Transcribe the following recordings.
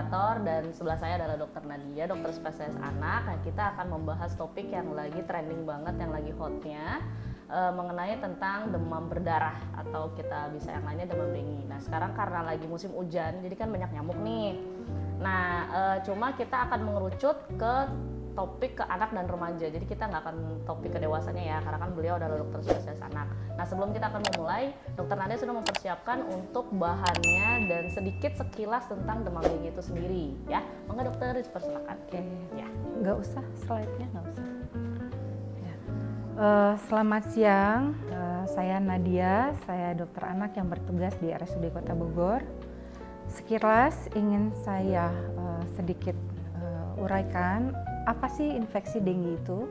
moderator dan sebelah saya adalah Dokter Nadia, dokter spesialis anak. Nah, kita akan membahas topik yang lagi trending banget, yang lagi hotnya mengenai tentang demam berdarah atau kita bisa yang lainnya demam dengue. Nah, sekarang karena lagi musim hujan, jadi kan banyak nyamuk nih. Nah, cuma kita akan mengerucut ke topik ke anak dan remaja, jadi kita nggak akan topik ke dewasanya ya, karena kan beliau adalah dokter spesialis anak. Nah, sebelum kita akan memulai, dokter Nadia sudah mempersiapkan untuk bahannya dan sedikit sekilas tentang demam dengue itu sendiri ya. Monggo dokter, dipersilakan. Oke. Ya. Nggak usah, slide-nya nggak usah. Ya. Selamat siang, saya Nadia, saya dokter anak yang bertugas di RSUD Kota Bogor. Sekilas ingin saya sedikit uraikan apa sih infeksi dengue itu.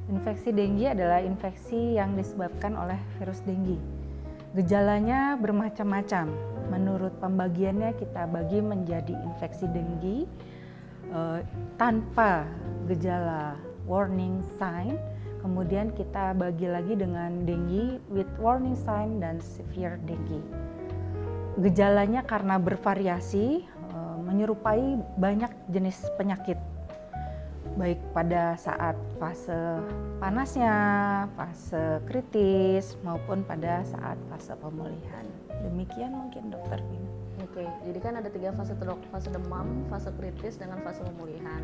Infeksi dengue adalah infeksi yang disebabkan oleh virus dengue. Gejalanya bermacam-macam. Menurut pembagiannya kita bagi menjadi infeksi dengue tanpa gejala warning sign. Kemudian kita bagi lagi dengan dengue with warning sign dan severe dengue. Gejalanya karena bervariasi, menyerupai banyak jenis penyakit, baik pada saat fase panasnya, fase kritis, maupun pada saat fase pemulihan. Demikian mungkin dokter Vina. Oke, jadi kan ada 3 fase tuh dok, fase demam, fase kritis, dengan fase pemulihan.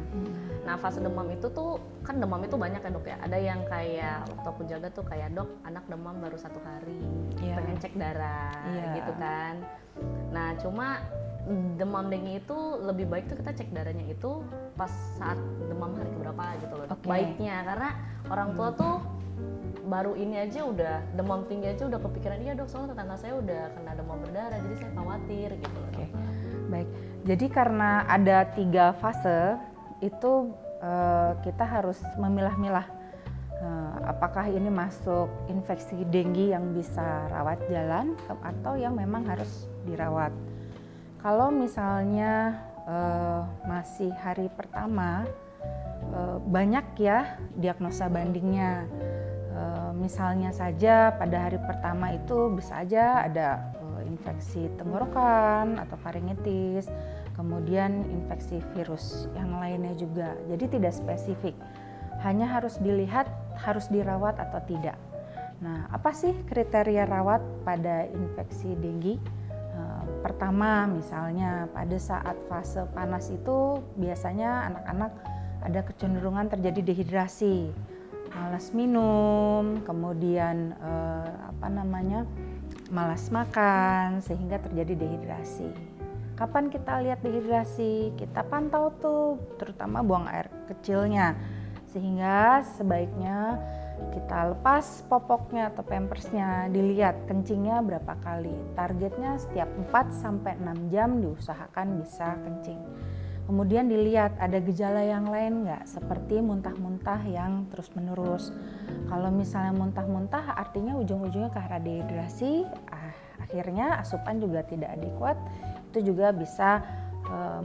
Nah, fase demam itu tuh, kan demam itu banyak ya dok ya, ada yang kayak waktu aku jaga tuh kayak dok, anak demam baru 1 hari, pengen cek darah gitu kan. Nah, cuma demam dengue itu lebih baik tuh kita cek darahnya itu pas saat demam hari keberapa gitu loh dok. Baiknya, karena orang tua tuh baru ini aja udah demam tinggi aja udah kepikiran, iya dok soalnya tetangga saya udah kena demam berdarah, jadi saya khawatir gitu loh dok. Baik, jadi karena ada 3 fase itu kita harus memilah-milah apakah ini masuk infeksi dengue yang bisa rawat jalan atau yang memang harus dirawat. Kalau misalnya masih hari pertama, banyak ya diagnosa bandingnya. Misalnya saja pada hari pertama itu bisa aja ada infeksi tenggorokan atau faringitis, kemudian infeksi virus yang lainnya juga. Jadi tidak spesifik, hanya harus dilihat harus dirawat atau tidak. Nah, apa sih kriteria rawat pada infeksi dengue? Pertama, misalnya pada saat fase panas itu biasanya anak-anak ada kecenderungan terjadi dehidrasi, malas minum, kemudian malas makan sehingga terjadi dehidrasi. Kapan kita lihat dehidrasi? Kita pantau tuh, terutama buang air kecilnya, sehingga sebaiknya kita lepas popoknya atau pampersnya, dilihat kencingnya berapa kali. Targetnya setiap 4-6 jam diusahakan bisa kencing. Kemudian dilihat ada gejala yang lain nggak, seperti muntah-muntah yang terus-menerus. Kalau misalnya muntah-muntah artinya ujung-ujungnya ke arah dehidrasi, akhirnya asupan juga tidak adekuat, itu juga bisa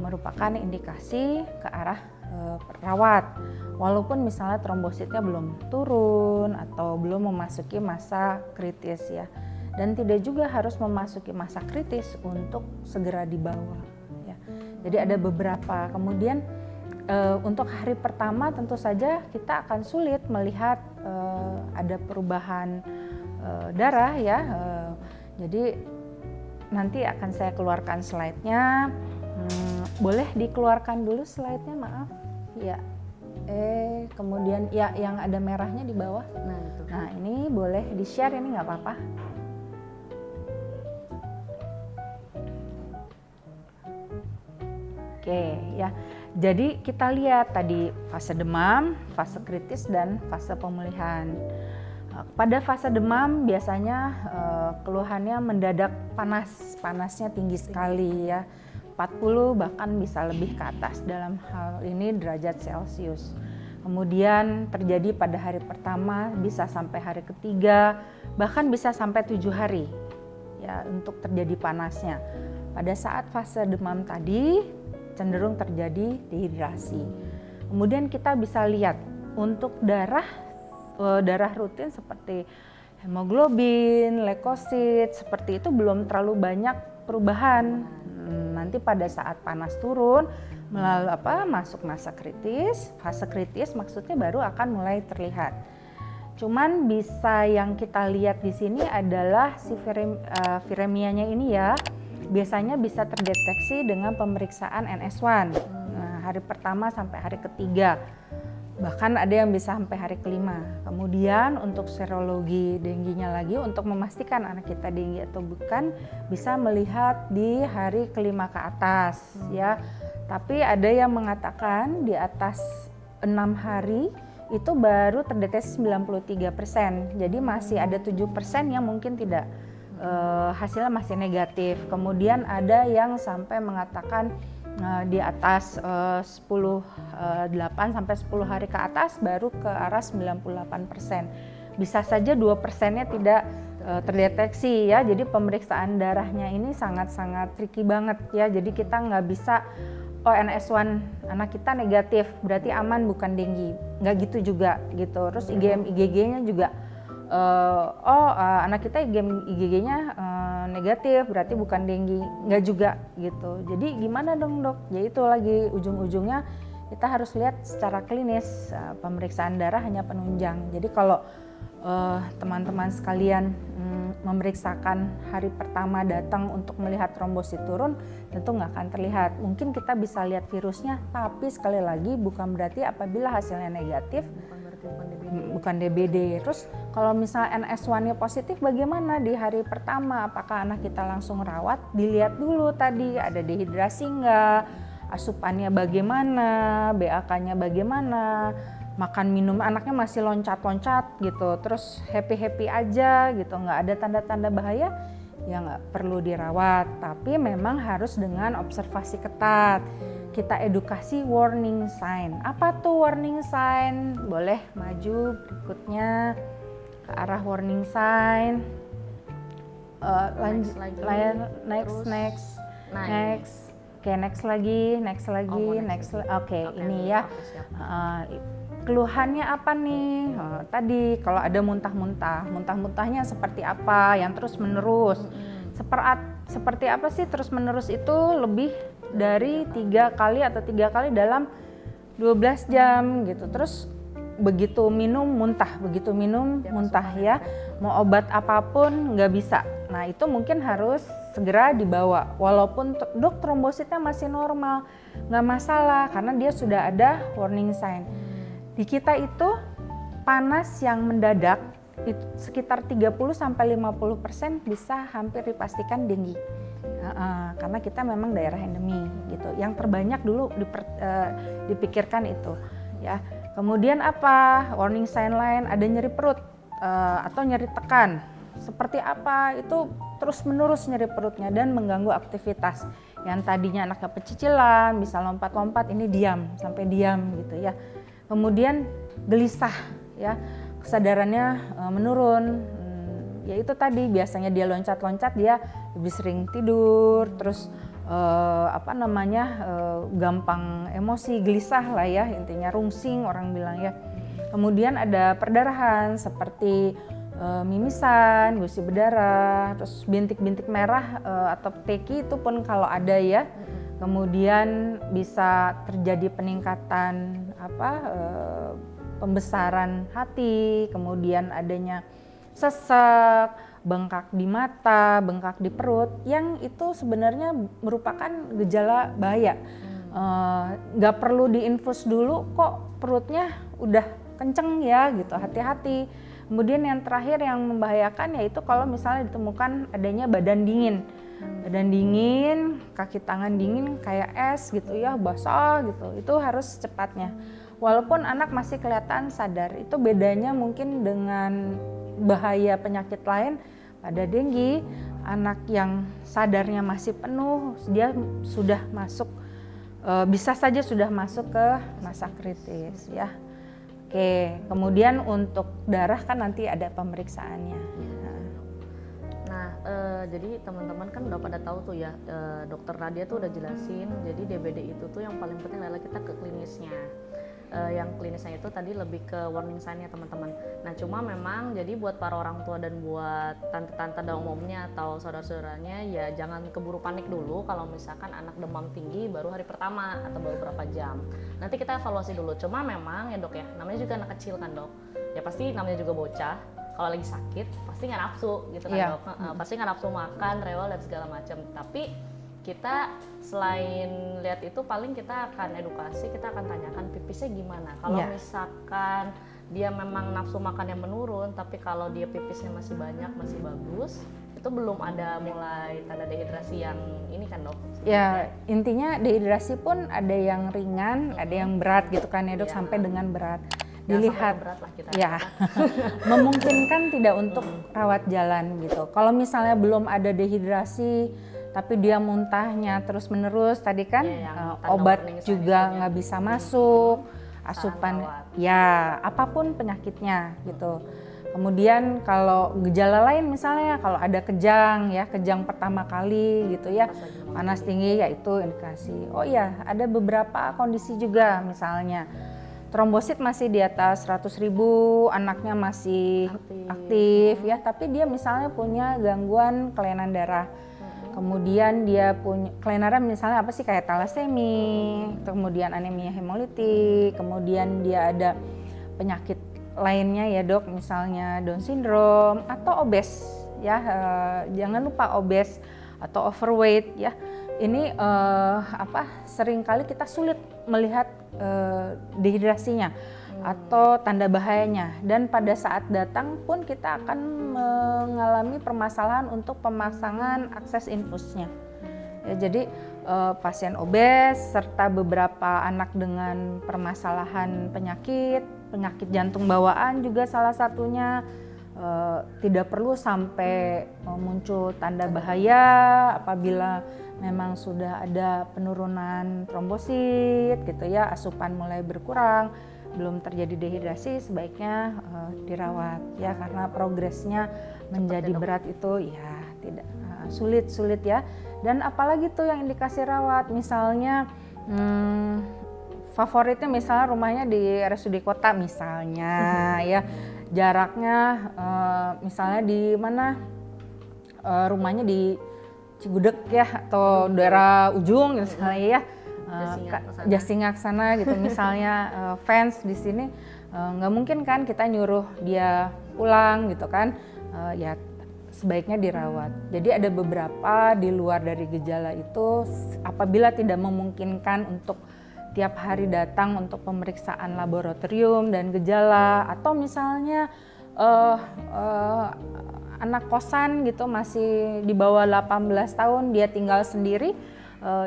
merupakan indikasi ke arah rawat. Walaupun misalnya trombositnya belum turun atau belum memasuki masa kritis ya. Dan tidak juga harus memasuki masa kritis untuk segera dibawa ya. Jadi ada beberapa. Kemudian untuk hari pertama tentu saja kita akan sulit melihat ada perubahan darah ya. Jadi nanti akan saya keluarkan slide-nya. Boleh dikeluarkan dulu slide-nya, maaf. Ya. Kemudian ya yang ada merahnya di bawah. Nah, itu. Nah, ini boleh di-share, ini nggak apa-apa. Oke, ya. Jadi kita lihat tadi fase demam, fase kritis dan fase pemulihan. Pada fase demam biasanya keluhannya mendadak panasnya tinggi sekali ya. 40 bahkan bisa lebih ke atas, dalam hal ini derajat Celcius. Kemudian terjadi pada hari pertama, bisa sampai hari ketiga, bahkan bisa sampai 7 hari ya untuk terjadi panasnya. Pada saat fase demam tadi cenderung terjadi dehidrasi. Kemudian kita bisa lihat untuk darah rutin seperti hemoglobin, leukosit, seperti itu belum terlalu banyak perubahan. nanti pada saat panas turun melalui masuk fase kritis maksudnya baru akan mulai terlihat. Cuman bisa yang kita lihat di sini adalah si viremianya ini ya, biasanya bisa terdeteksi dengan pemeriksaan NS1. Nah, hari pertama sampai hari ketiga. Bahkan ada yang bisa sampai hari kelima. Kemudian untuk serologi dengginya lagi untuk memastikan anak kita denggi atau bukan bisa melihat di hari kelima ke atas ya. Tapi ada yang mengatakan di atas 6 hari itu baru terdeteksi 93%. Jadi masih ada 7% yang mungkin tidak hasilnya masih negatif. Kemudian ada yang sampai mengatakan di atas 8 sampai 10 hari ke atas baru ke arah 98%. Bisa saja 2%-nya tidak terdeteksi ya. Jadi pemeriksaan darahnya ini sangat-sangat tricky banget ya. Jadi kita nggak bisa NS1 anak kita negatif berarti aman bukan denggi. Nggak gitu juga gitu. Terus IgM IgG-nya juga anak kita IgG-nya negatif berarti bukan denggi, nggak juga gitu. Jadi gimana dong dok? Ya itu lagi ujung-ujungnya kita harus lihat secara klinis, pemeriksaan darah hanya penunjang. Jadi kalau teman-teman sekalian memeriksakan hari pertama datang untuk melihat trombosit turun, tentu nggak akan terlihat. Mungkin kita bisa lihat virusnya, tapi sekali lagi bukan berarti apabila hasilnya negatif bukan DBD. Terus kalau misalnya NS1-nya positif bagaimana di hari pertama? Apakah anak kita langsung rawat? Dilihat dulu tadi ada dehidrasi nggak, asupannya bagaimana, BAK-nya bagaimana, makan minum anaknya masih loncat-loncat gitu, terus happy-happy aja gitu, nggak ada tanda-tanda bahaya, ya nggak perlu dirawat. Tapi memang harus dengan observasi ketat. Kita edukasi warning sign. Apa tuh warning sign? Boleh maju berikutnya ke arah warning sign. Next. Oke, next lagi. Oke, ini ya. Keluhannya apa nih? Tadi kalau ada muntah-muntahnya seperti apa? Yang terus menerus. Seperti apa sih terus menerus itu? Lebih dari 3 kali dalam 12 jam gitu. Terus begitu minum muntah ya. Mau obat apapun nggak bisa. Nah itu mungkin harus segera dibawa. Walaupun dok trombositnya masih normal, nggak masalah karena dia sudah ada warning sign. Di kita itu panas yang mendadak itu sekitar 30-50% bisa hampir dipastikan denggi. Karena kita memang daerah endemi gitu. Yang terbanyak dulu dipikirkan itu ya. Kemudian apa? Warning sign lain, ada nyeri perut atau nyeri tekan. Seperti apa? Itu terus menerus nyeri perutnya dan mengganggu aktivitas. Yang tadinya anaknya pecicilan, bisa lompat-lompat, ini sampai diam gitu ya. Kemudian gelisah ya. Kesadarannya menurun. Ya itu tadi biasanya dia loncat-loncat, dia lebih sering tidur, terus gampang emosi, gelisah lah ya, intinya rungsing orang bilang ya. Kemudian ada perdarahan seperti mimisan, gusi berdarah, terus bintik-bintik merah atau teki itu pun kalau ada ya. Kemudian bisa terjadi peningkatan pembesaran hati, kemudian adanya sesek, bengkak di mata, bengkak di perut, yang itu sebenarnya merupakan gejala bahaya. Nggak perlu diinfus dulu kok perutnya udah kenceng ya gitu, hati-hati. Kemudian yang terakhir yang membahayakan yaitu kalau misalnya ditemukan adanya badan dingin. Badan dingin, kaki tangan dingin kayak es gitu ya, basah gitu, itu harus secepatnya. Walaupun anak masih kelihatan sadar, itu bedanya mungkin dengan bahaya penyakit lain. Pada denggi, anak yang sadarnya masih penuh, dia sudah masuk, bisa saja sudah masuk ke masa kritis ya. Oke, kemudian untuk darah kan nanti ada pemeriksaannya. Nah, jadi teman-teman kan udah pada tahu tuh ya, dokter Nadia tuh udah jelasin, jadi DBD itu tuh yang paling penting adalah kita ke klinisnya. yang klinisnya itu tadi lebih ke warning sign-nya teman-teman. Nah cuma memang jadi buat para orang tua dan buat tante-tante dan umumnya atau saudara-saudaranya ya jangan keburu panik dulu kalau misalkan anak demam tinggi baru hari pertama atau baru berapa jam. Nanti kita evaluasi dulu. Cuma memang ya dok ya, namanya juga anak kecil kan dok. Ya pasti namanya juga bocah. Kalau lagi sakit pasti nggak nafsu gitu kan dok. Pasti nggak nafsu makan, rewel dan segala macam. Tapi kita selain lihat itu paling kita akan edukasi, kita akan tanyakan pipisnya gimana. Kalau misalkan dia memang nafsu makannya menurun, tapi kalau dia pipisnya masih banyak, masih bagus, itu belum ada mulai tanda dehidrasi yang ini kan dok? Ya intinya dehidrasi pun ada yang ringan, ada yang berat gitu kan ya dok, sampai dengan berat. Dilihat berat lah kita. Ya memungkinkan tidak untuk rawat jalan gitu. Kalau misalnya belum ada dehidrasi tapi dia muntahnya terus menerus tadi kan obat juga nggak bisa masuk, asupan ya apapun penyakitnya gitu. Kemudian kalau gejala lain misalnya kalau ada kejang pertama kali gitu ya, panas tinggi, ya itu indikasi. Oh iya, ada beberapa kondisi juga misalnya trombosit masih di atas 100.000, anaknya masih aktif ya, tapi dia misalnya punya gangguan kelainan darah. Kemudian dia punya kelainan darah misalnya apa sih, kayak talasemi, kemudian anemia hemolitik, kemudian dia ada penyakit lainnya ya dok, misalnya Down syndrome atau obes ya, jangan lupa obes atau overweight ya. Ini seringkali kita sulit melihat dehidrasinya atau tanda bahayanya, dan pada saat datang pun kita akan mengalami permasalahan untuk pemasangan akses infusnya. Ya, jadi pasien obes serta beberapa anak dengan permasalahan penyakit jantung bawaan juga salah satunya, tidak perlu sampai muncul tanda bahaya apabila memang sudah ada penurunan trombosit gitu ya, asupan mulai berkurang, belum terjadi dehidrasi, sebaiknya dirawat ya, karena progresnya menjadi berat itu ya tidak sulit ya. Dan apalagi tuh yang indikasi rawat, misalnya favoritnya misalnya rumahnya di RSUD kota misalnya ya, jaraknya misalnya di mana, rumahnya di Cigudeg ya atau daerah ujung misalnya ya, Jasinga sana gitu misalnya, fans di sini nggak mungkin kan kita nyuruh dia pulang gitu kan, ya sebaiknya dirawat. Jadi ada beberapa di luar dari gejala itu, apabila tidak memungkinkan untuk tiap hari datang untuk pemeriksaan laboratorium dan gejala, atau misalnya anak kosan gitu masih di bawah 18 tahun, dia tinggal sendiri,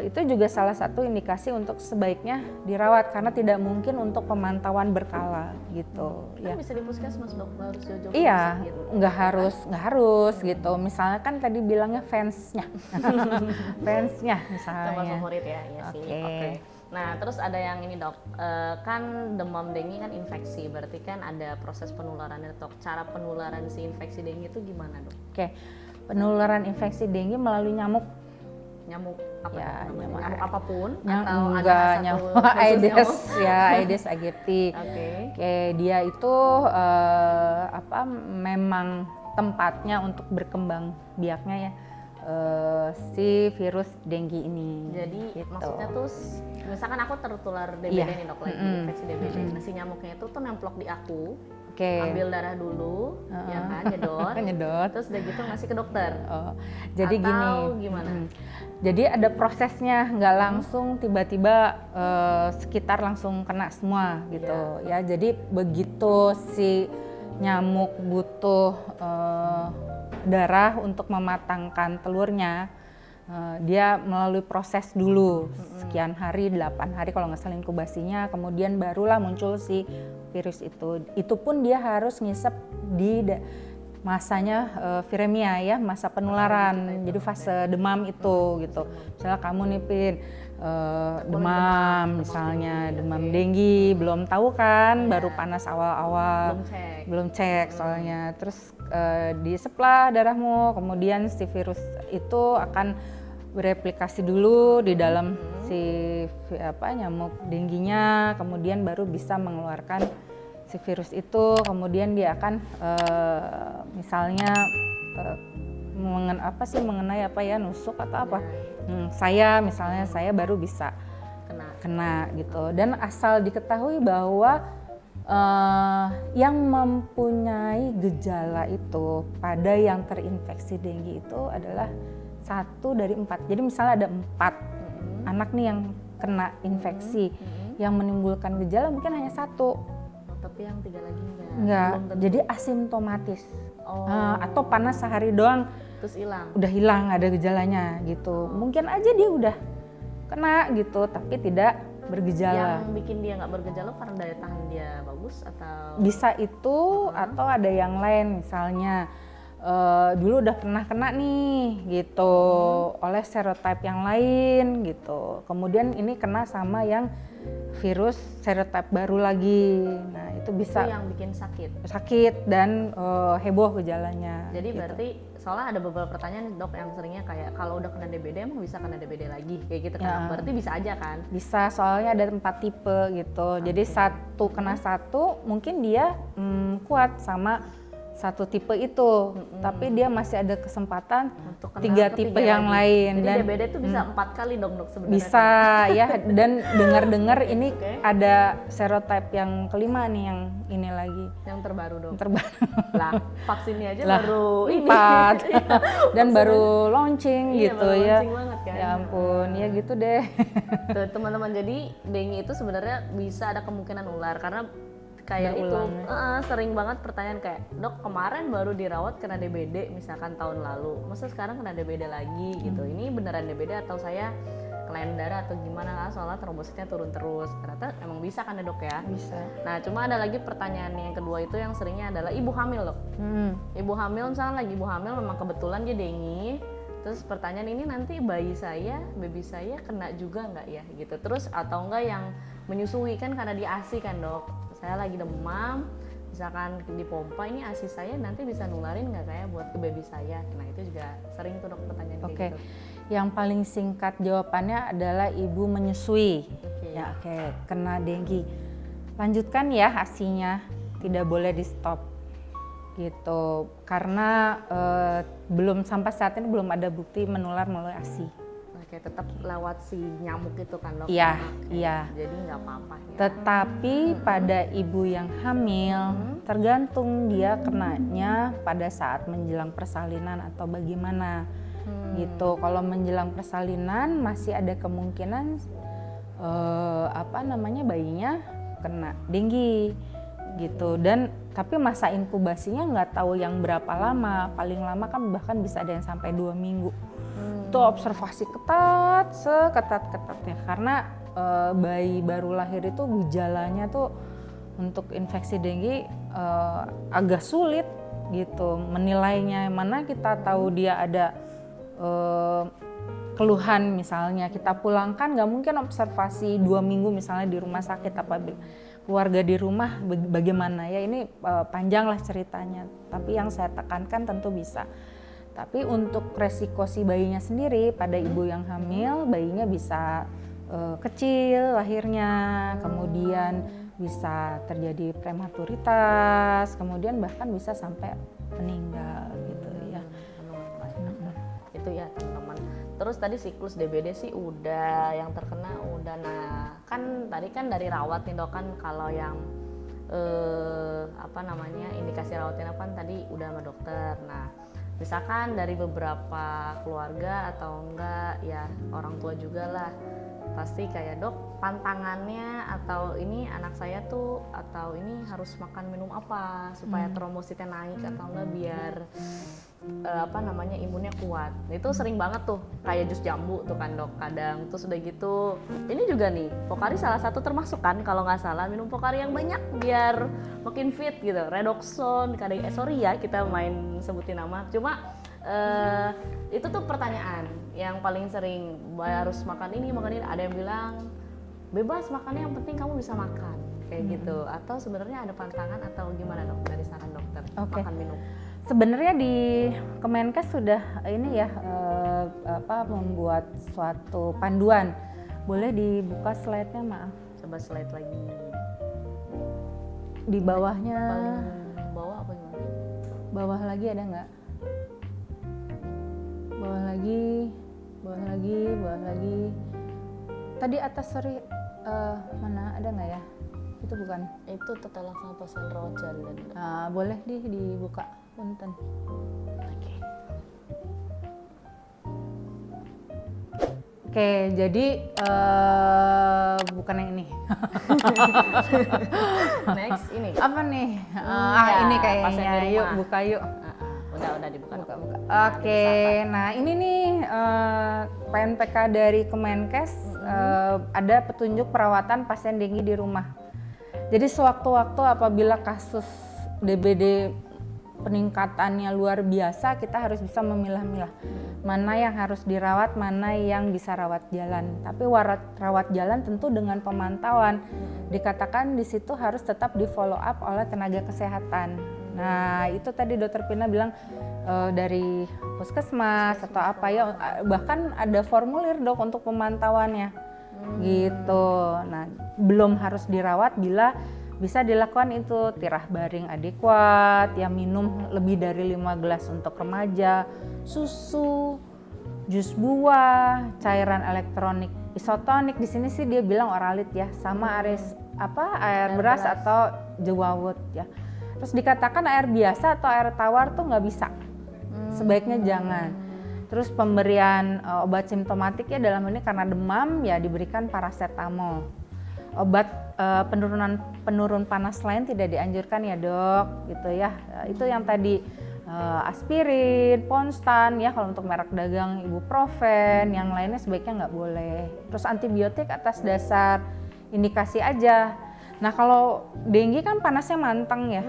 itu juga salah satu indikasi untuk sebaiknya dirawat, karena tidak mungkin untuk pemantauan berkala gitu. Kan bisa di puskesmas dok, harus jauh-jauh. Iya, nggak harus gitu. Misalnya kan tadi bilangnya fansnya misalnya. Tempat favorit ya, iya sih. Oke. Nah terus ada yang ini dok, kan demam dengue kan infeksi, berarti kan ada proses penularannya dok. Cara penularan si infeksi dengue itu gimana dok? Oke, penularan infeksi dengue melalui nyamuk apa ya, namanya? Nyamuk apapun atau enggak, ada nyamuk khusus Aedes nyamuk? ya, Aedes aegypti. Oke, dia itu memang tempatnya untuk berkembang biaknya ya, si virus dengue ini. Jadi gitu. maksudnya tuh misalkan aku tertular DBD nih dok, lagi infeksi DBD, nah si nyamuknya itu tuh nemplok di aku, ambil darah dulu, ya kan, nyedot, terus udah gitu ngasih ke dokter. Jadi atau gini, gimana? Jadi ada prosesnya, nggak langsung tiba-tiba sekitar langsung kena semua gitu ya. Jadi begitu si nyamuk butuh darah untuk mematangkan telurnya, dia melalui proses dulu sekian hari, 8 hari kalau nggak salah inkubasinya, kemudian barulah muncul si virus itu. Itu pun dia harus ngisep di masanya viremia ya, masa penularan, jadi fase demam itu gitu. Misalnya kamu nih Pin, demam misalnya, demam dengue, belum tahu kan, baru panas awal-awal, belum cek soalnya, terus diiseplah darahmu, kemudian si virus itu akan bereplikasi dulu di dalam si nyamuk dengginya, kemudian baru bisa mengeluarkan si virus itu, kemudian dia akan misalnya mengenai nusuk atau apa. Saya baru bisa kena gitu. Dan asal diketahui bahwa yang mempunyai gejala itu pada yang terinfeksi denggi itu adalah 1 dari 4. Jadi misalnya ada 4 anak nih yang kena infeksi, yang menimbulkan gejala mungkin hanya 1. Tapi yang 3 lagi enggak. Jadi asimptomatis. Atau panas sehari doang terus hilang. Udah hilang, ada gejalanya gitu. Mungkin aja dia udah kena gitu tapi tidak bergejala. Yang bikin dia nggak bergejala karena daya tahan dia bagus atau? Bisa itu atau ada yang lain, misalnya dulu udah pernah kena nih gitu oleh serotype yang lain gitu. Kemudian ini kena sama yang virus serotype baru lagi. Nah itu bisa itu yang bikin sakit dan heboh gejalanya. Jadi gitu. berarti soalnya ada beberapa pertanyaan dok yang seringnya kayak kalau udah kena DBD emang bisa kena DBD lagi kayak gitu kan? Berarti bisa aja kan? Bisa, soalnya ada 4 tipe gitu. Jadi kena 1 mungkin dia kuat sama 1 tipe itu, tapi dia masih ada kesempatan untuk 3 tipe yang lain. Jadi dan DBD itu bisa 4 kali dong dok sebenarnya. Bisa ya, dan dengar-dengar ini ada serotype yang kelima nih yang ini lagi. Yang terbaru dong. Lah, vaksinnya aja baru 4 dan baru launching gitu baru ya. Launching banget kan. Ya ampun, ya gitu deh. Tuh teman-teman, jadi dengue itu sebenarnya bisa ada kemungkinan ular karena kayak berulang. Itu sering banget pertanyaan kayak dok kemarin baru dirawat kena DBD misalkan tahun lalu, masa sekarang kena DBD lagi gitu. Ini beneran DBD atau saya kelainan darah atau gimana lah, soalnya trombositnya turun terus. Ternyata emang bisa kan ya dok ya? Bisa. Nah cuma ada lagi pertanyaan yang kedua itu yang seringnya adalah ibu hamil dok. Ibu hamil misalnya lagi ibu hamil memang kebetulan dia dengue. Terus pertanyaan ini nanti baby saya kena juga nggak ya gitu. Terus atau enggak yang menyusui kan karena di ASI kan dok. Saya lagi demam, misalkan dipompa ini ASI saya nanti bisa nularin nggak kayak buat ke baby saya. Nah itu juga sering tuh dok pertanyaan kayak gitu. Yang paling singkat jawabannya adalah ibu menyusui. Ya kena denggi. Lanjutkan ya ASI-nya, tidak boleh di stop gitu. Karena belum sampai saat ini belum ada bukti menular melalui ASI. Tetap lewat si nyamuk itu kan dok? Iya. Jadi nggak apa-apa ya. Tetapi pada ibu yang hamil tergantung dia kenanya pada saat menjelang persalinan atau bagaimana gitu. Kalau menjelang persalinan masih ada kemungkinan bayinya kena denggi gitu. Dan tapi masa inkubasinya nggak tahu yang berapa lama. Paling lama kan bahkan bisa ada yang sampai 2 minggu. Itu observasi ketat, seketat-ketatnya karena bayi baru lahir itu gejalanya tuh untuk infeksi denggi agak sulit gitu menilainya. Mana kita tahu dia ada keluhan misalnya, kita pulangkan nggak mungkin observasi 2 minggu misalnya di rumah sakit apa keluarga di rumah bagaimana ya, ini panjang lah ceritanya. Tapi yang saya tekankan tentu bisa. Tapi untuk resiko si bayinya sendiri pada ibu yang hamil, bayinya bisa kecil lahirnya, kemudian bisa terjadi prematuritas, kemudian bahkan bisa sampai meninggal gitu ya. Itu ya teman-teman. Terus tadi siklus DBD sih udah, yang terkena udah. Nah kan tadi kan dari rawat nih dok, kan kalau yang indikasi rawatnya kan tadi udah sama dokter. Nah misalkan dari beberapa keluarga atau enggak ya orang tua juga lah, pasti kayak dok pantangannya atau ini anak saya tuh atau ini harus makan minum apa supaya trombositnya naik atau enggak biar imunnya kuat. Itu sering banget tuh kayak jus jambu tuh kan dok kadang. Terus udah gitu ini juga nih Pocari salah satu termasuk kan kalau nggak salah, minum Pocari yang banyak biar makin fit gitu. Redoxon kadang kita main sebutin nama. Cuma itu tuh pertanyaan yang paling sering, harus makan ini. Ada yang bilang bebas makannya, yang penting kamu bisa makan kayak gitu. Atau sebenarnya ada pantangan atau gimana dok dari saran dokter makan minum? Sebenarnya di Kemenkes sudah ini ya membuat suatu panduan Boleh dibuka slide-nya, maaf. Coba slide lagi. Di bawahnya, Paling bawah apa gimana? bawah lagi ada nggak? Bawah lagi, bawah lagi, bawah lagi. Tadi atas, sorry, mana, ada nggak ya? Itu bukan. Itu tata laksana pasien rawat jalan. Boleh dibuka, punten. Oke. Oke, jadi bukan yang ini. Next ini. Apa nih? Ya, Ini pasien kayaknya. di Yuk rumah. buka yuk. Udah dibuka. Buka. Oke, nah ini nih PNPK dari Kemenkes, ada petunjuk perawatan pasien dengue di rumah. Jadi sewaktu-waktu apabila kasus DBD peningkatannya luar biasa, kita harus bisa memilah-milah mana yang harus dirawat, mana yang bisa rawat jalan. Tapi rawat jalan tentu dengan pemantauan. Dikatakan di situ harus tetap di follow up oleh tenaga kesehatan. Nah, itu tadi Dokter Pina bilang dari puskesmas atau apa ya, bahkan ada formulir Dok untuk pemantauannya. Gitu. Nah, belum harus dirawat bila bisa dilakukan itu tirah baring adekuat, ya minum lebih dari 5 gelas untuk remaja, susu, jus buah, cairan elektronik isotonik. Di sini sih dia bilang oralit ya, sama air beras atau jewawut ya. Terus dikatakan air biasa atau air tawar tuh nggak bisa, sebaiknya jangan. Terus pemberian obat simptomatik ya, dalam ini karena demam ya diberikan paracetamol. Obat penurun panas lain tidak dianjurkan ya Dok, gitu ya. Itu yang tadi aspirin, Ponstan ya, kalau untuk merek dagang ibuprofen, yang lainnya sebaiknya nggak boleh. Terus antibiotik atas dasar indikasi aja. Nah kalau dengue kan panasnya mantang ya,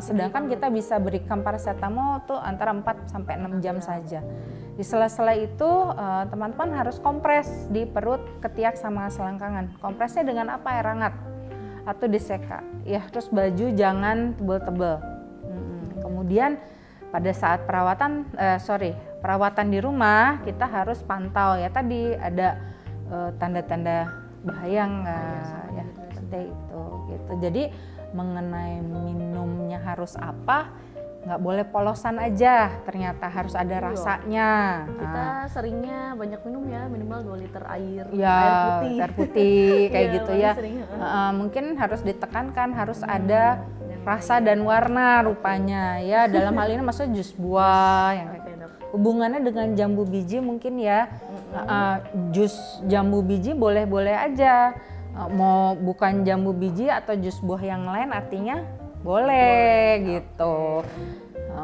sedangkan kita bisa berikan paracetamol tuh antara 4 sampai 6 jam saja. Di sela-sela itu teman-teman harus kompres di perut, ketiak sama selangkangan. Kompresnya dengan apa? Air hangat atau diseka. Ya, terus baju jangan tebel-tebel. Kemudian pada saat perawatan di rumah kita harus pantau ya, tadi ada tanda-tanda bahaya nggak ya, seperti itu gitu. Jadi mengenai minumnya harus apa, nggak boleh polosan aja, ternyata harus ada rasanya. Kita seringnya banyak minum ya, minimal 2 liter air, Ya, air putih kayak gitu ya. Sering, Mungkin harus ditekankan harus ada rasa dan warna rupanya ya. Dalam hal ini maksudnya jus buah yang hubungannya dengan jambu biji mungkin ya. Jus jambu biji boleh-boleh aja. Mau bukan jambu biji atau jus buah yang lain artinya boleh gitu.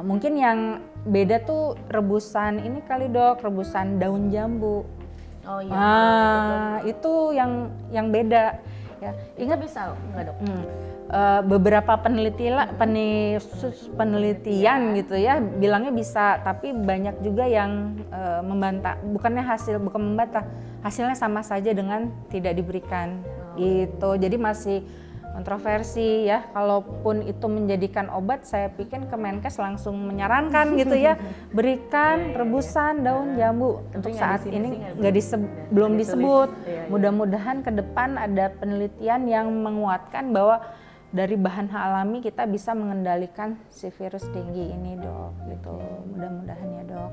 Mungkin yang beda tuh rebusan ini kali Dok, rebusan daun jambu. Oh iya. Itu yang beda ya. Ingat bisa nggak Dok? Beberapa penelitian gitu ya bilangnya bisa, tapi banyak juga yang membantah. Bukan membantah, hasilnya sama saja dengan tidak diberikan gitu. Jadi masih kontroversi ya. Kalaupun itu menjadikan obat, saya pikir Kemenkes langsung menyarankan gitu ya, berikan rebusan daun jambu. Untuk saat ini belum disebut. Mudah-mudahan ke depan ada penelitian yang menguatkan bahwa dari bahan alami kita bisa mengendalikan si virus dengue ini Dok, gitu. Mudah-mudahan ya Dok.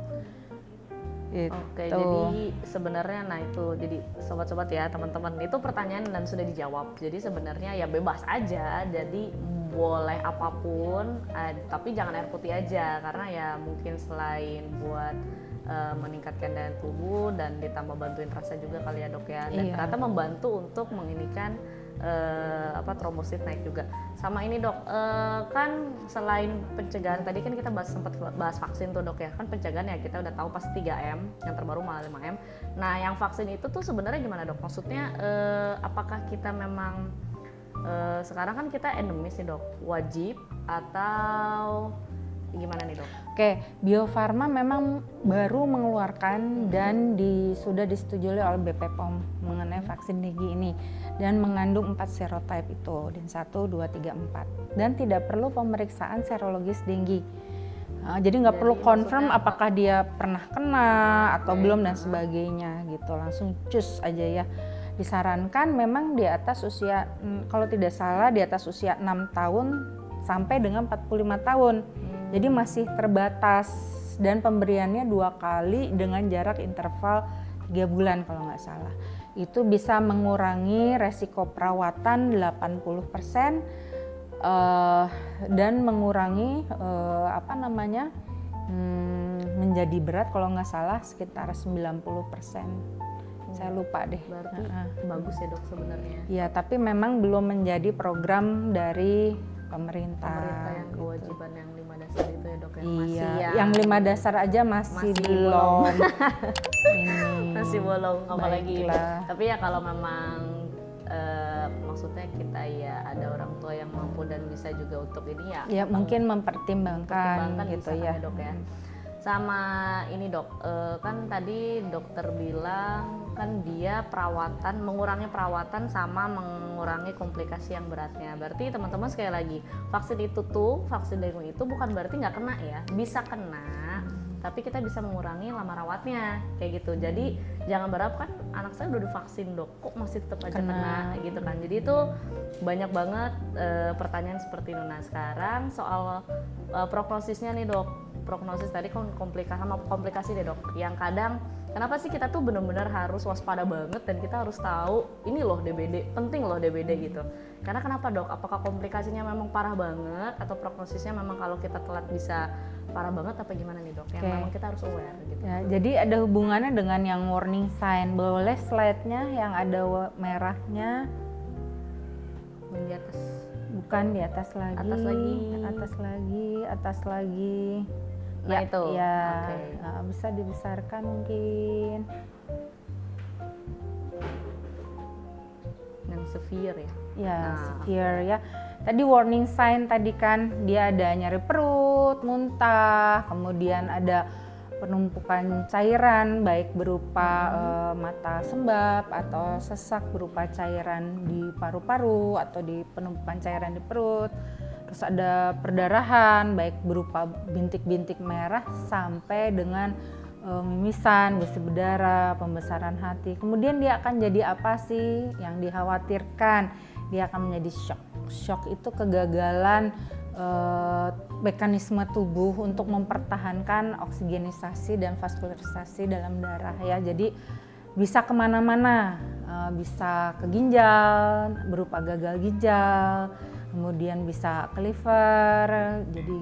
Gitu. Oke, jadi sebenarnya jadi sobat-sobat ya teman-teman, itu pertanyaan dan sudah dijawab. Jadi sebenarnya ya bebas aja, jadi boleh apapun, tapi jangan air putih aja, karena ya mungkin selain buat meningkatkan daya tubuh dan ditambah bantuin rasa juga kali ya Dok ya, dan ternyata membantu untuk menginikan trombosit naik juga. Sama ini Dok, kan selain pencegahan tadi kan kita sempat bahas vaksin tuh Dok ya, kan pencegahan ya kita udah tahu pasti 3M, yang terbaru malah 5M. Nah yang vaksin itu tuh sebenarnya gimana Dok? Maksudnya apakah kita memang sekarang kan kita endemis nih Dok, wajib atau gimana nih Dok? Oke, Bio Farma memang baru mengeluarkan dan sudah disetujui oleh BPOM mengenai vaksin dengue ini, dan mengandung 4 serotype itu, DIN 1, 2, 3, 4, dan tidak perlu pemeriksaan serologis dengue. Jadi nggak perlu confirm apakah dia pernah kena atau belum dan sebagainya gitu, langsung cus aja ya. Disarankan memang di atas usia, kalau tidak salah di atas usia 6 tahun sampai dengan 45 tahun. Jadi masih terbatas dan pemberiannya 2 kali dengan jarak interval 3 bulan kalau nggak salah. Itu bisa mengurangi resiko perawatan 80%, dan mengurangi menjadi berat kalau nggak salah sekitar 90%. Saya lupa deh. Berarti bagus ya dok sebenarnya. Ya, tapi memang belum menjadi program dari pemerintah. Pemerintah yang gitu. kewajiban yang 5 dasar itu ya dok, yang Iya, masih yang 5 dasar aja masih belum. Ini. Masih bolong, apalagi. Baiklah. Tapi ya kalau memang maksudnya kita ya ada orang tua yang mampu dan bisa juga untuk ini ya. Ya mungkin mempertimbangkan gitu bisa ya. kan dok ya. Sama ini dok, kan tadi dokter bilang kan dia perawatan, mengurangi perawatan sama mengurangi komplikasi yang beratnya. Berarti teman-teman sekali lagi, vaksin dengue itu bukan berarti nggak kena ya, bisa kena, tapi kita bisa mengurangi lama rawatnya kayak gitu. Jadi jangan berharap kan anak saya udah divaksin dok, kok masih tetap aja kena gitu kan. Jadi itu banyak banget pertanyaan seperti itu. Nah sekarang soal prognosisnya nih dok, prognosis tadi komplikasi deh dok, yang kadang kenapa sih kita tuh benar-benar harus waspada banget dan kita harus tahu ini loh DBD, penting loh DBD gitu. Karena kenapa dok? Apakah komplikasinya memang parah banget atau prognosisnya memang kalau kita telat bisa parah banget apa gimana nih dok? Yang memang kita harus aware gitu. Ya, jadi ada hubungannya dengan yang warning sign. Boleh slide-nya yang ada merahnya. Yang di atas. Bukan di atas lagi. Atas lagi. Nah itu. Ya, okay. Bisa dibesarkan mungkin. Yang severe ya. Ya, severe ya. Tadi warning sign tadi kan dia ada nyeri perut, muntah, kemudian ada penumpukan cairan baik berupa mata sembab atau sesak berupa cairan di paru-paru atau di penumpukan cairan di perut. Terus ada perdarahan baik berupa bintik-bintik merah sampai dengan mimisan, gusi berdarah, pembesaran hati. Kemudian dia akan jadi apa sih yang dikhawatirkan? Dia akan menjadi shock. Shock itu kegagalan mekanisme tubuh untuk mempertahankan oksigenisasi dan vaskularisasi dalam darah ya. Jadi bisa kemana-mana, bisa ke ginjal berupa gagal ginjal, kemudian bisa ke liver, jadi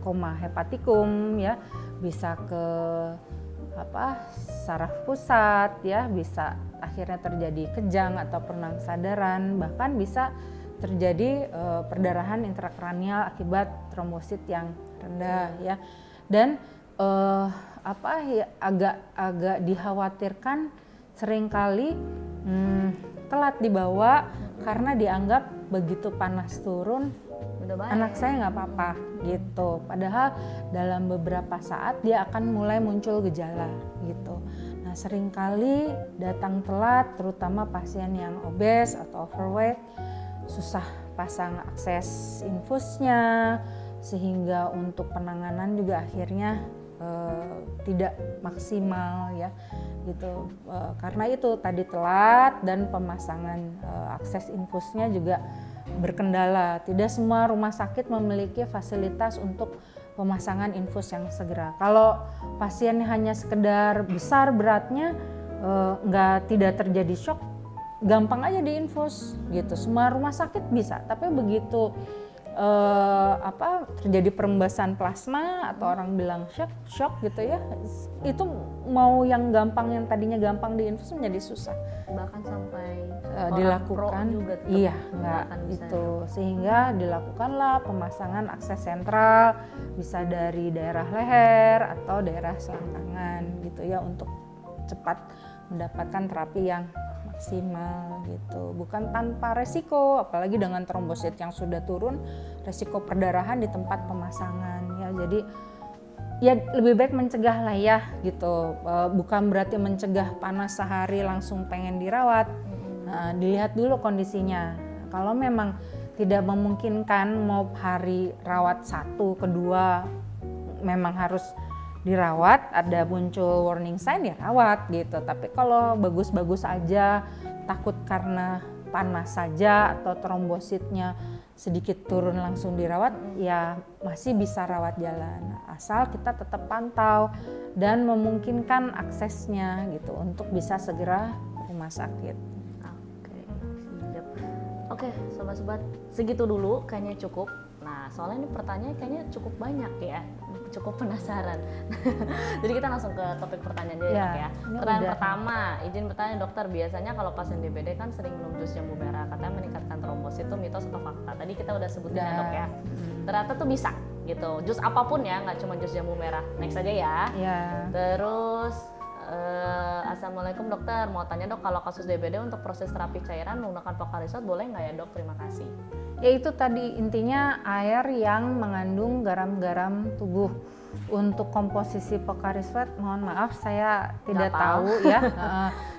koma hepatikum ya, bisa ke saraf pusat ya, bisa akhirnya terjadi kejang atau penurunan kesadaran, bahkan bisa terjadi perdarahan intrakranial akibat trombosit yang rendah ya. Dan agak dikhawatirkan seringkali telat dibawa karena dianggap begitu panas turun anak saya nggak apa-apa gitu, padahal dalam beberapa saat dia akan mulai muncul gejala gitu. Nah seringkali datang telat, terutama pasien yang obes atau overweight, susah pasang akses infusnya, sehingga untuk penanganan juga akhirnya tidak maksimal ya gitu, karena itu tadi telat dan pemasangan akses infusnya juga berkendala. Tidak semua rumah sakit memiliki fasilitas untuk pemasangan infus yang segera. Kalau pasien hanya sekedar besar beratnya, tidak terjadi shock, gampang aja diinfus gitu. Semua rumah sakit bisa, tapi begitu terjadi perembasan plasma atau orang bilang shock gitu ya, itu mau yang gampang, yang tadinya gampang diinfus menjadi susah. Bahkan sampai dilakukan juga iya nggak itu, sehingga dilakukanlah pemasangan akses sentral, bisa dari daerah leher atau daerah selangkangan gitu ya, untuk cepat mendapatkan terapi yang maksimal gitu, bukan tanpa resiko, apalagi dengan trombosit yang sudah turun, resiko perdarahan di tempat pemasangan ya. Jadi ya lebih baik mencegah lah ya gitu, bukan berarti mencegah panas sehari langsung pengen dirawat. Nah, dilihat dulu kondisinya, kalau memang tidak memungkinkan mau hari rawat 1, kedua memang harus dirawat, ada muncul warning sign ya rawat gitu. Tapi kalau bagus-bagus aja, takut karena panas saja atau trombositnya sedikit turun langsung dirawat, ya masih bisa rawat jalan. Asal kita tetap pantau dan memungkinkan aksesnya gitu untuk bisa segera ke rumah sakit. Oke, siap. Oke, sobat-sobat, segitu dulu kayaknya cukup. Nah, soalnya ini pertanyaan kayaknya cukup banyak ya, cukup penasaran. Jadi kita langsung ke topik pertanyaan aja ya, Dok ya. Pertanyaan udah. pertama, izin bertanya dokter, biasanya kalau pasien DBD kan sering minum jus jambu merah, katanya meningkatkan trombosit, itu mitos atau fakta? Tadi kita udah sebutin ya Dok ya. Ternyata tuh bisa gitu, jus apapun ya, nggak cuma jus jambu merah. Next aja ya. Ya. Terus Assalamualaikum dokter, mau tanya dok, kalau kasus DBD untuk proses terapi cairan menggunakan Pocari Sweat boleh nggak ya dok? Terima kasih. Ya itu tadi intinya air yang mengandung garam-garam tubuh. Untuk komposisi Pocari Sweat mohon maaf saya tidak Nggak tahu. tahu ya.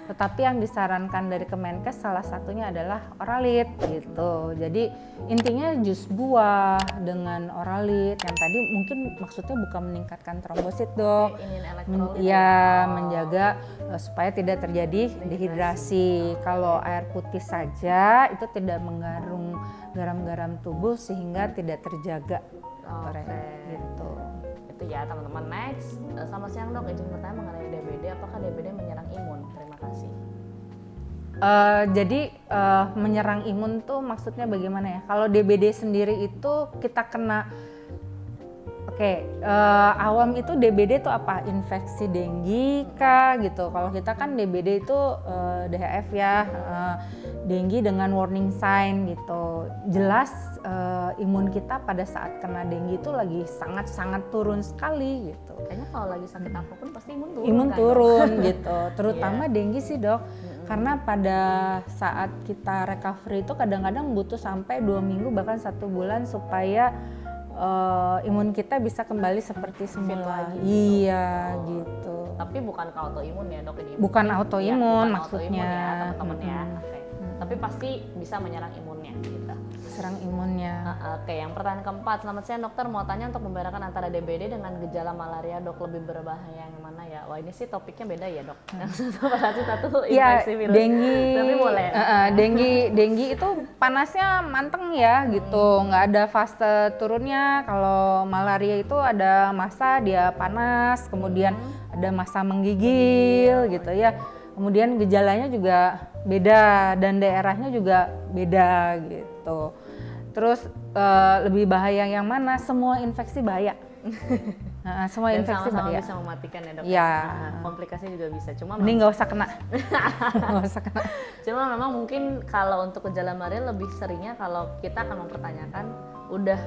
Tetapi yang disarankan dari Kemenkes salah satunya adalah Oralit gitu. Jadi intinya jus buah dengan Oralit yang tadi mungkin maksudnya bukan meningkatkan trombosit dok. Ingin elektrolit Ya, menjaga supaya tidak terjadi dehidrasi. Kalau air putih saja itu tidak menggarung garam-garam tubuh sehingga tidak terjaga. Oke. Gitu. Itu ya teman-teman. Next, selamat siang dok, izin bertanya mengenai DBD, apakah DBD menyerang imun? Terima kasih. Jadi menyerang imun tuh maksudnya bagaimana ya? Kalau DBD sendiri itu kita kena awam itu DBD itu apa? Infeksi denggi kah gitu. Kalau kita kan DBD itu DHF ya, denggi dengan warning sign gitu. Jelas imun kita pada saat kena denggi itu lagi sangat-sangat turun sekali gitu. Kayaknya kalau lagi sakit apapun pasti imun turun. Imun kan, turun dok? gitu. Terutama denggi sih dok. Karena pada saat kita recovery itu kadang-kadang butuh sampai 2 minggu bahkan 1 bulan supaya imun kita bisa kembali seperti semula. lagi, Iya gitu. Tapi bukan ke autoimun ya dok ini? Bukan autoimun bukan maksudnya. autoimun ya teman-teman ya. Oke. Tapi pasti bisa menyerang imunnya gitu. Serang imunnya. Oke, yang pertanyaan keempat, selamat siang dokter, mau tanya untuk membedakan antara DBD dengan gejala malaria dok, lebih berbahaya yang mana ya? Wah ini sih topiknya beda ya dok. Yang satu Ya, infeksi virus. denggi, Tapi boleh. denggi itu panasnya manteng ya gitu, nggak ada fase turunnya. Kalau malaria itu ada masa dia panas, kemudian ada masa menggigil gitu ya. Kemudian gejalanya juga beda dan daerahnya juga beda gitu. Terus lebih bahaya yang mana? Semua infeksi bahaya. Semua Dan infeksi sama-sama bahaya. bisa mematikan ya dok. Ya. Komplikasi juga bisa. Cuma Mending nggak usah kena. Nggak usah kena. Cuma memang mungkin kalau untuk gejala malaria lebih seringnya kalau kita akan mempertanyakan udah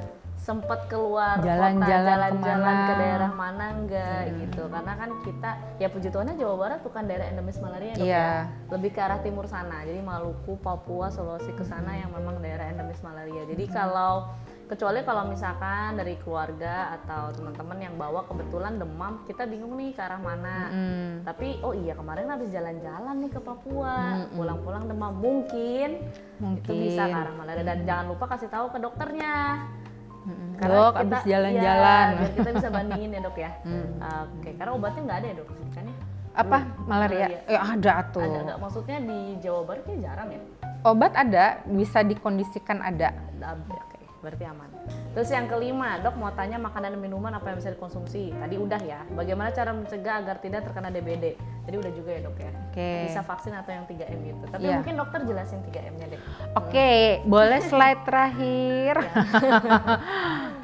sempet keluar Jalan-jalan kota, jalan-jalan kemana. ke daerah mana enggak gitu. Karena kan kita, ya puji Tuhannya Jawa Barat bukan daerah endemis malaria dok ya. Lebih ke arah timur sana. Jadi Maluku, Papua, Sulawesi ke sana yang memang daerah endemis malaria. Jadi kecuali kalau misalkan dari keluarga atau teman-teman yang bawa kebetulan demam, kita bingung nih ke arah mana. Tapi oh iya kemarin habis jalan-jalan nih ke Papua, pulang-pulang demam, mungkin itu bisa ke arah malaria. Dan jangan lupa kasih tahu ke dokternya. Dok, habis jalan-jalan. Ya, biar kita bisa bandingin ya dok ya. Oke, karena obatnya nggak ada ya dok kan ya? Apa? Malaria? Ada tuh. Ada nggak? Maksudnya di Jawa Barat kayak jarang ya? Obat ada, bisa dikondisikan ada. Oke, berarti aman. Terus yang kelima, dok mau tanya makanan dan minuman apa yang bisa dikonsumsi? Tadi udah ya. Bagaimana cara mencegah agar tidak terkena DBD? Tadi udah juga ya dok ya. Oke. Bisa vaksin atau yang 3M gitu. Tapi Iya. mungkin dokter jelasin 3M-nya deh. Oke, boleh slide terakhir.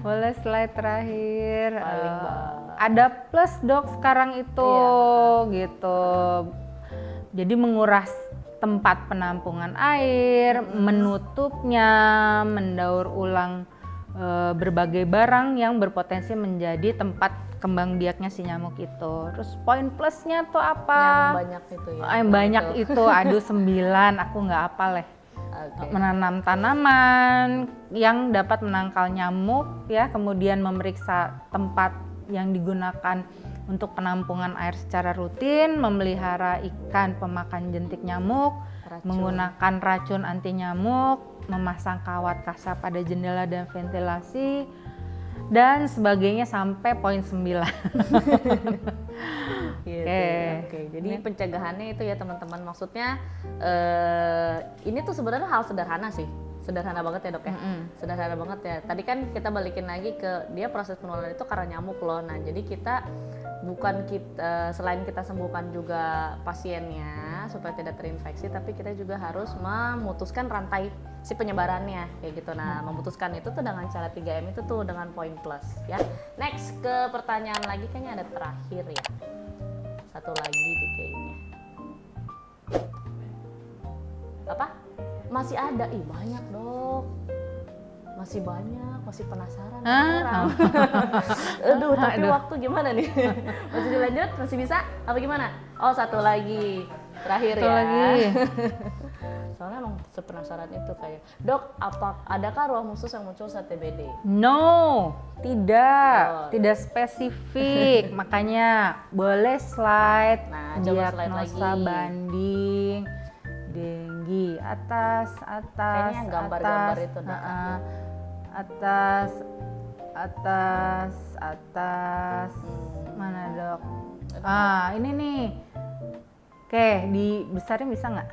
Boleh slide terakhir. Paling bawah. Ada plus dok sekarang itu gitu. Jadi menguras tempat penampungan air, menutupnya, mendaur ulang berbagai barang yang berpotensi menjadi tempat kembang biaknya si nyamuk itu. Terus poin plusnya tuh apa? Yang banyak itu ya. Yang banyak itu, aduh 9, aku nggak hafal ya. Oke. Menanam tanaman yang dapat menangkal nyamuk ya, kemudian memeriksa tempat yang digunakan untuk penampungan air secara rutin, memelihara ikan pemakan jentik nyamuk, menggunakan racun anti nyamuk, memasang kawat kaca pada jendela dan ventilasi, dan sebagainya sampai poin 9. Gitu. Oke. Jadi pencegahannya itu ya teman-teman, maksudnya ini tuh sebenarnya hal sederhana sih, sederhana banget ya dok ya, sederhana banget ya. Tadi kan kita balikin lagi ke dia proses penularan itu karena nyamuk loh. Nah jadi kita selain kita sembuhkan juga pasiennya supaya tidak terinfeksi, tapi kita juga harus memutuskan rantai si penyebarannya kayak gitu. Nah memutuskan itu tuh dengan cara 3M itu tuh dengan poin plus ya. Next ke pertanyaan lagi, kayaknya ada terakhir ya. Satu lagi di kayaknya. Apa? Masih ada? Ih banyak dok. Masih banyak, masih penasaran orang. Aduh, tapi waktu gimana nih? Masih dilanjut? Masih bisa? Apa gimana? Oh satu lagi. Terakhir Satu ya. lagi. Soalnya emang sepenasaran itu kayak, dok, adakah ruang khusus yang muncul saat TBD? No, tidak spesifik. Makanya boleh slide. Nah, coba slide diagnosa lagi. banding, denggi atas. Kayaknya yang gambar-gambar itu dah. Atas. Mana dok? Ini nih. Oke, dibesarin bisa nggak?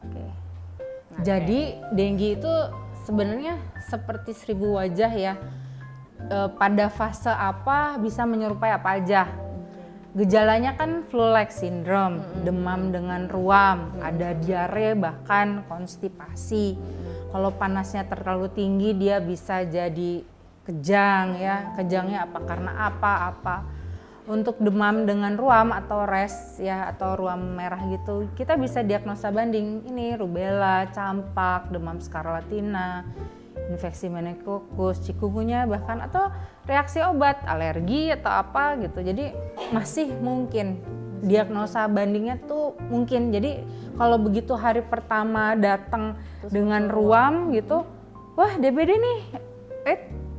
Oke. Jadi denggi itu sebenarnya seperti 1000 wajah ya. Pada fase apa bisa menyerupai apa aja. Gejalanya kan flu-like syndrome, demam dengan ruam, ada diare bahkan konstipasi. Kalau panasnya terlalu tinggi dia bisa jadi kejang ya. Kejangnya apa? Karena apa? Untuk demam dengan ruam atau res ya atau ruam merah gitu, kita bisa diagnosa banding ini rubella, campak, demam skarlatina, infeksi meningokokus, chikungunya bahkan atau reaksi obat, alergi atau apa gitu. Jadi masih mungkin diagnosa bandingnya tuh mungkin. Jadi kalau begitu hari pertama datang dengan ruam gitu, wah DBD nih,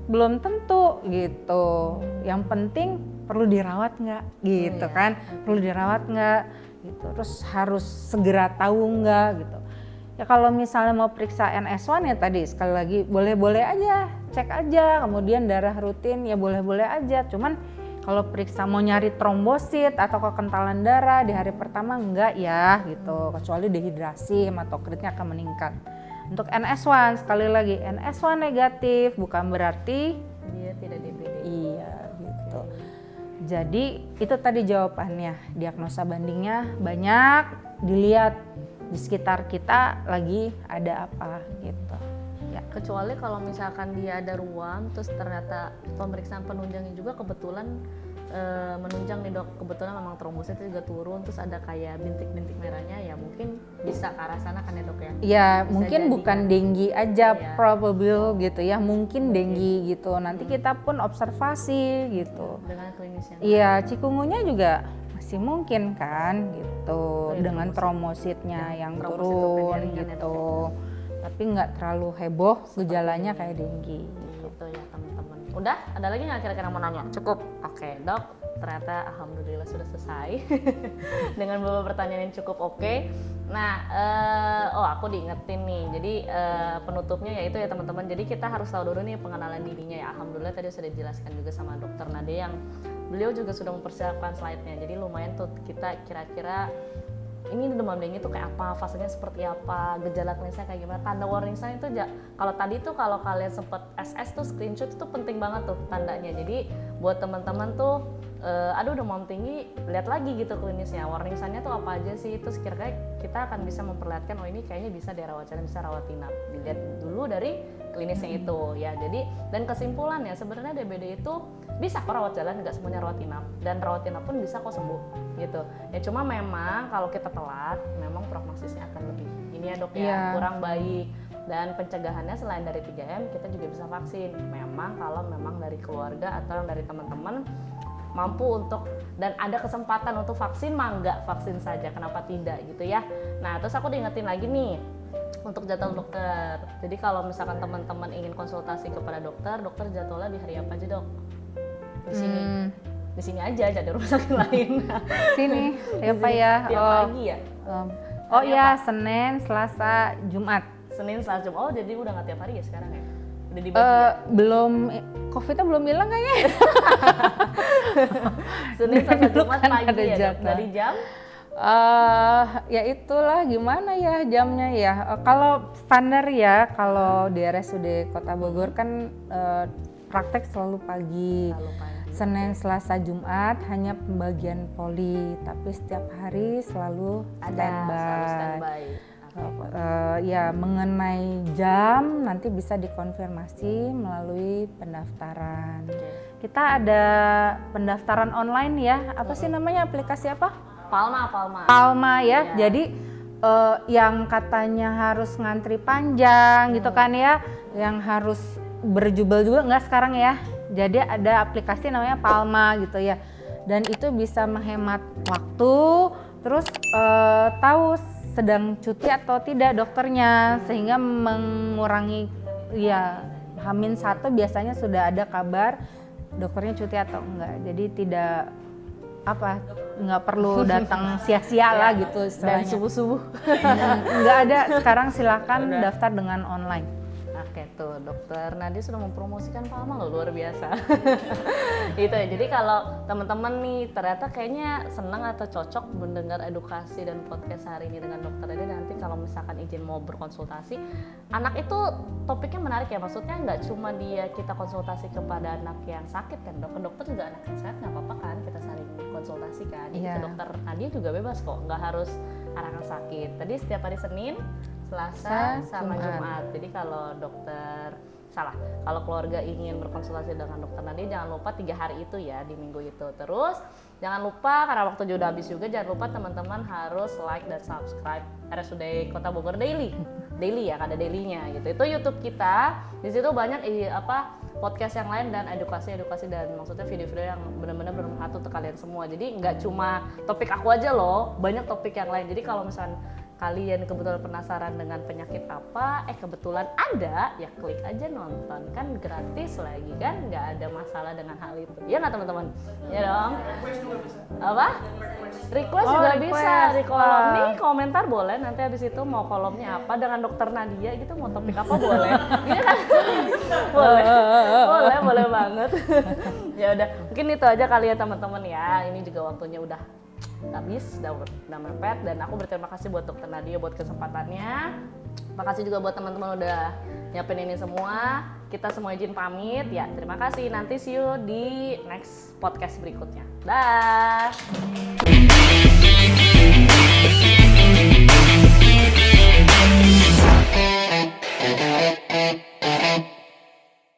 belum tentu gitu. Yang penting perlu dirawat nggak gitu kan, perlu dirawat nggak gitu. Terus harus segera tahu nggak gitu. Ya kalau misalnya mau periksa NS1 ya tadi sekali lagi boleh-boleh aja, cek aja, kemudian darah rutin ya boleh-boleh aja. Cuman kalau periksa mau nyari trombosit atau kekentalan darah di hari pertama enggak ya gitu, kecuali dehidrasi, hematokritnya akan meningkat. Untuk NS1 sekali lagi NS1 negatif bukan berarti dia tidak DBD. Iya gitu. Jadi itu tadi jawabannya, diagnosa bandingnya banyak, dilihat di sekitar kita lagi ada apa gitu. Ya. Kecuali kalau misalkan dia ada ruam, terus ternyata pemeriksaan penunjangnya juga kebetulan menunjang nih dok, kebetulan memang trombositnya juga turun, terus ada kayak bintik-bintik merahnya, ya mungkin bisa ke arah sana kan ya dok ya? Ya Bisa mungkin jadi, bukan kan? denggi aja, Iya. probable gitu ya, mungkin denggi gitu. Nanti kita pun observasi gitu. Dengan klinis yang Iya, chikungunya juga masih mungkin kan gitu, iya, dengan trombositnya yang trombosit turun peringan ya, gitu. Tapi nggak terlalu heboh gejalanya kayak denggi. gitu ya teman-teman. Udah, ada lagi nggak kira-kira mau nanya? Cukup? Oke dok, ternyata alhamdulillah sudah selesai dengan beberapa pertanyaan yang cukup oke. Nah, aku diingetin nih, jadi penutupnya yaitu ya teman-teman, jadi kita harus tahu dulu nih pengenalan dirinya ya. Alhamdulillah tadi sudah dijelaskan juga sama dokter Nade yang beliau juga sudah mempersiapkan slide-nya, jadi lumayan tuh kita kira-kira ini demam dengue itu kayak apa, fasenya seperti apa, gejala klinisnya kayak gimana, tanda warning sign itu kalau tadi tuh kalau kalian sempet SS tuh screenshot itu penting banget tuh tandanya. Jadi buat teman-teman tuh aduh demam tinggi, lihat lagi gitu klinisnya, warning sign-nya tuh apa aja sih, itu sekiranya kita akan bisa memperlihatkan oh ini kayaknya bisa dirawat jalan, bisa rawat inap. Dilihat dulu dari klinisnya itu ya. Jadi dan kesimpulannya sebenarnya DBD itu bisa kok rawat jalan, nggak semuanya rawat inap, dan rawat inap pun bisa kok sembuh gitu ya. Cuma memang kalau kita telat memang prognosisnya akan lebih ini ya dok ya, kurang baik. Dan pencegahannya selain dari 3M kita juga bisa vaksin, memang kalau memang dari keluarga atau dari teman-teman mampu untuk dan ada kesempatan untuk vaksin, mah nggak vaksin saja, kenapa tidak gitu ya. Nah terus aku diingetin lagi nih untuk jadwal dokter. Jadi kalau misalkan teman-teman ingin konsultasi kepada dokter jadwalnya di hari apa aja dok? Di sini aja, jadi rumah sakit lain. Sini, apa ya? Tiap pagi ya? Oh ya, Senin, Selasa, Jumat. Senin, Selasa, Jumat. Oh jadi udah nggak tiap hari ya sekarang ya? Udah dibagi Belum, COVID-nya belum hilang kayaknya. Senin, Selasa, Dulu Jumat kan pagi ada ya Dok? jadwal. Dari jam? Ya itulah gimana ya jamnya ya. Kalau standar ya, kalau di RSUD Kota Bogor kan praktek selalu pagi. Lalu pagi. Senin, Selasa, Jumat hanya pembagian poli, tapi setiap hari selalu Selalu standby. standby. Ya mengenai jam nanti bisa dikonfirmasi melalui pendaftaran. Kita ada pendaftaran online ya. Apa sih namanya, aplikasi apa? Palma. Palma ya. Iya. Jadi yang katanya harus ngantri panjang gitu kan ya, yang harus berjubel juga nggak sekarang ya. Jadi ada aplikasi namanya Palma gitu ya. Dan itu bisa menghemat waktu, terus tahu sedang cuti atau tidak dokternya, sehingga mengurangi ya H-1 biasanya sudah ada kabar dokternya cuti atau enggak. Jadi tidak nggak perlu datang sia-sia lah gitu Dan istilahnya. subuh-subuh. Nggak ada, sekarang silakan daftar dengan online. Oke tuh, Dokter Nadia sudah mempromosikan Palma loh, luar biasa. Gitu ya. Jadi kalau teman-teman nih ternyata kayaknya senang atau cocok mendengar edukasi dan podcast hari ini dengan Dokter Nadia, nanti kalau misalkan izin mau berkonsultasi, anak itu topiknya menarik ya. Maksudnya nggak cuma kita konsultasi kepada anak yang sakit kan, dokter juga anak yang sehat nggak apa-apa kan, kita saling konsultasi kan. Jadi ke Dokter Nadia juga bebas kok, nggak harus anak yang sakit. Tadi setiap hari Senin, Selasa, sama Jumat. Jadi kalau kalau keluarga ingin berkonsultasi dengan Dokter Nadia, jangan lupa 3 hari itu ya di minggu itu. Terus jangan lupa, karena waktu udah habis juga, jangan lupa teman-teman harus like dan subscribe RSUD Kota Bogor Daily ya, ada dailynya gitu. Itu YouTube kita. Di situ banyak podcast yang lain dan edukasi dan maksudnya video-video yang benar-benar bermanfaat untuk kalian semua. Jadi nggak cuma topik aku aja loh, banyak topik yang lain. Jadi kalau misalnya kalian kebetulan penasaran dengan penyakit apa, kebetulan ada, ya klik aja nonton, kan gratis lagi kan, nggak ada masalah dengan hal itu. Ya nggak teman-teman? Ya dong. Apa? Request juga bisa di kolom nih, komentar boleh. Nanti habis itu mau kolomnya apa dengan Dokter Nadia gitu, mau topik apa boleh. Gitu kan? boleh banget. Ya udah, mungkin itu aja kali ya teman-teman ya. Ini juga waktunya udah habis, udah mepet, dan aku berterima kasih buat Dokter Nadia buat kesempatannya. Makasih juga buat teman-teman udah nyiapin ini semua. Kita semua izin pamit ya. Terima kasih. Nanti see you di next podcast berikutnya. Dah.